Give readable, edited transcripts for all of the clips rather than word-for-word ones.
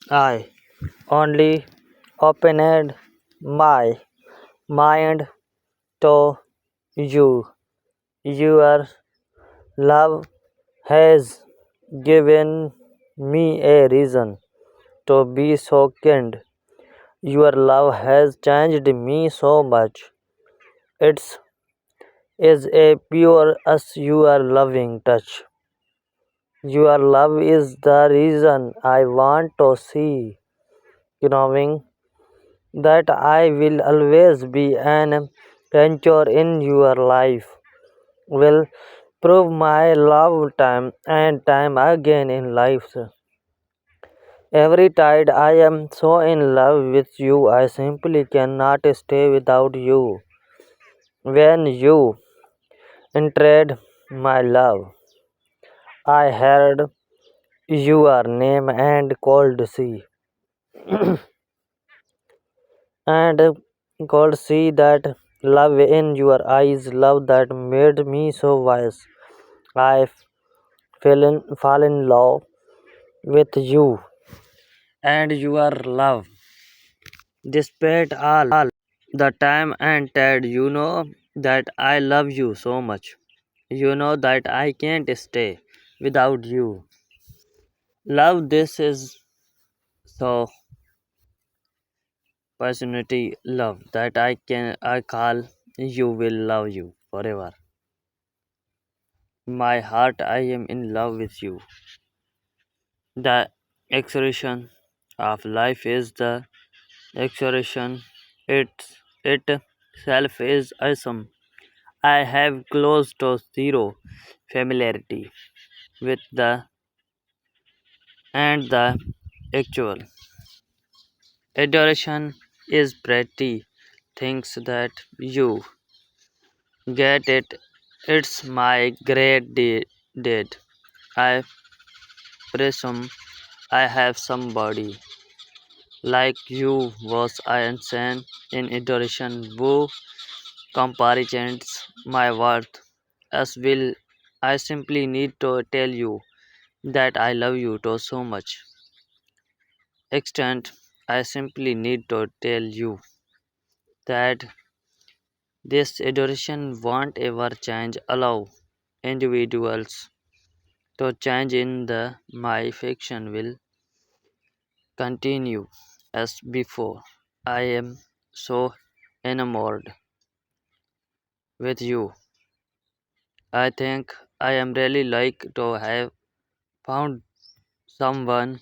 I only opened my mind to you. Your love has given me a reason to be so kind. Your love has changed me so much. It's is a pure as your loving touch. Your love is the reason I want to see, knowing that I will always be an anchor in your life. Will prove my love time and time again in life. Every tide I am so in love with you, I simply cannot stay without you. When you entered my love, I heard your name and called sea, and called see that love in your eyes, love that made me so wise. I fall in love with you and your love. Despite all the time and tide, you know that I love you so much. You know that I can't stay without you. Love this is so passionate love that I call you will love you forever. My heart I am in love with you. The expression of life is the expression it itself is awesome. I have close to zero familiarity with the and the actual. Adoration is pretty things that you get it. It's my great deed. I presume I have somebody like you was insane in adoration who comparisons my worth as will I simply need to tell you that I love you to so much extent. I simply need to tell you that this adoration won't ever change. Allow individuals to change in the my affection will continue as before. I am so enamored with you. I think I am really like to have found someone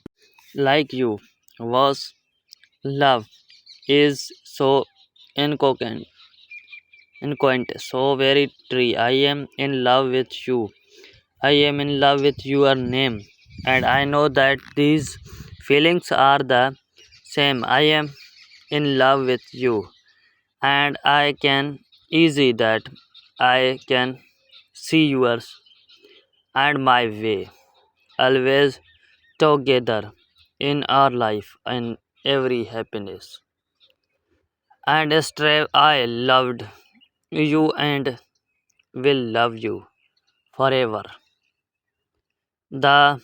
like you. Was love is so incoherent, so very true. I am in love with you. I am in love with your name, and I know that these feelings are the same. I am in love with you, and I can easy that I can see yours and my way, always together in our life and every happiness. And strive I loved you and will love you forever. The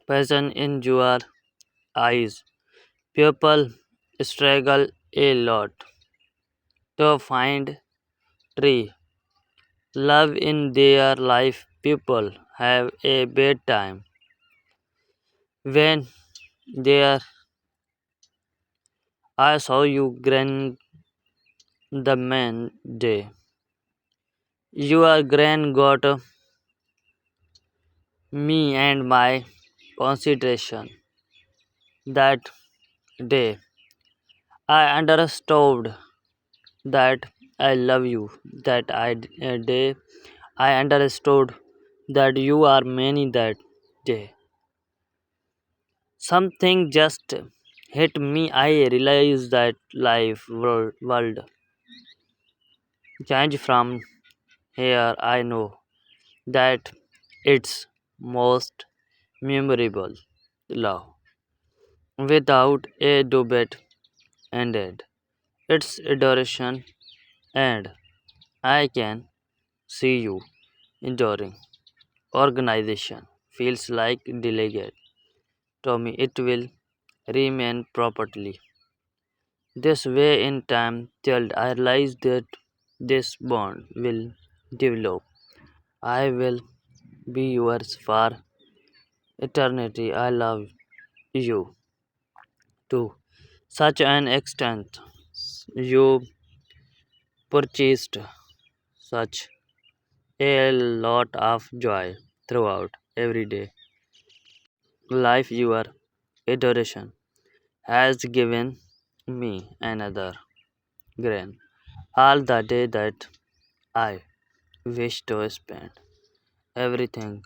passion in your eyes. People struggle a lot to find true love in their life. People have a bad time when they I saw you grand the man day. Your grand got me and my consideration that day. I understood that I love you. Day I understood that you are many that day. Something just hit me. I realized that world change from here. I know that it's most memorable love without a debate ended. It's adoration, and I can see you enduring. Organization feels like delegate to me, it will remain properly. This way, in time, till I realize that this bond will develop. I will be yours for eternity. I love you to such an extent. You purchased such a lot of joy throughout every day. Life, your adoration has given me another grain. All the day that I wish to spend everything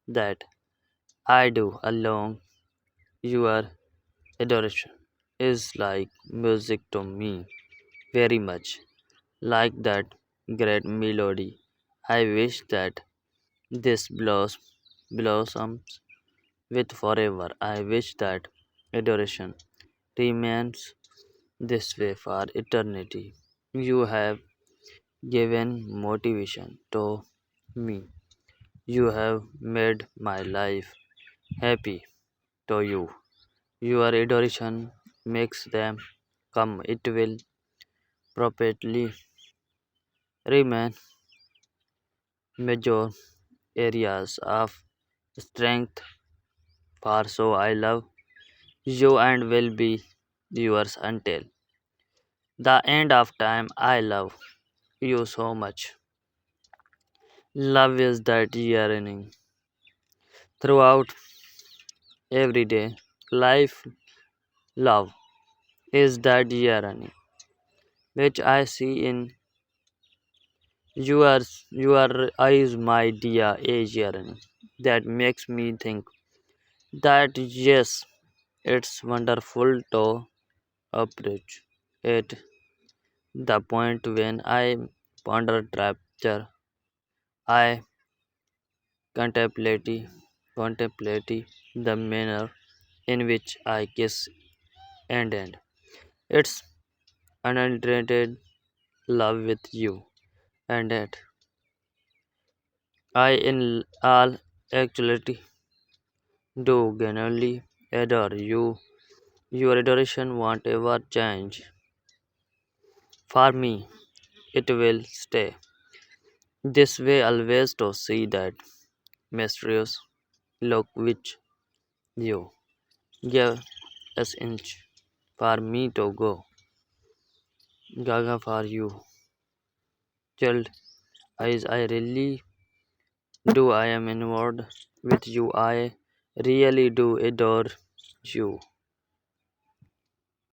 that I do along your adoration is like music to me, very much like that great melody. I wish that this blossoms with forever. I wish that adoration remains this way for eternity. You have given motivation to me. You have made my life happy to you. Your adoration makes them come. It will perpetually remain major areas of strength for so I love you and will be yours until the end of time. I love you so much. Love is that yearning throughout every day. Life, love is that yearning which I see in your eyes, my dear age yearning. That makes me think that yes, it's wonderful to approach it. The point when I ponder rapture, I contemplate the manner in which I kiss and end. It's unadulterated love with you, and that I in all actuality do genuinely adore you. Your adoration won't ever change. For me, it will stay this way always to see that mysterious look which you gave us inch for me to go. Gaga for you, child. As I really do, I am inward with you. I really do adore you.